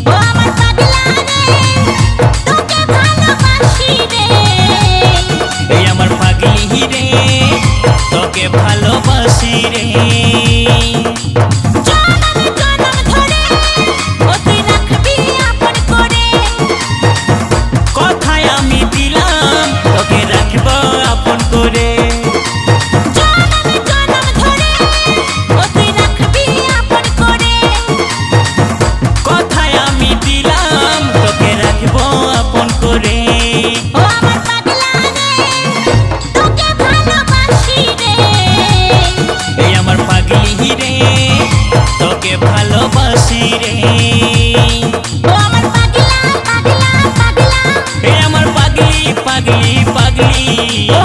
ও আমার পাগলা রে তোকে ভালোবাসি রে এই আমার পাগলি রে তোকে ভালোবাসি রে জনম জনম ধরে ও তুই রাখবি আপন করে কথায় আমি দিলাম তোকে রাখবো আপন করে জনম জনম ধরে ও তুই রাখবি আপন করে কথায় আমি দিলাম তোকে রাখবো আপন করে ও আমার পাগলা রে তোকে ভালোবাসি রে এই আমার পাগলি রে তোকে ভালোবাসি রে ও আমার পাগলা পাগলা পাগলা এই আমার পাগলি পাগলি পাগলি ও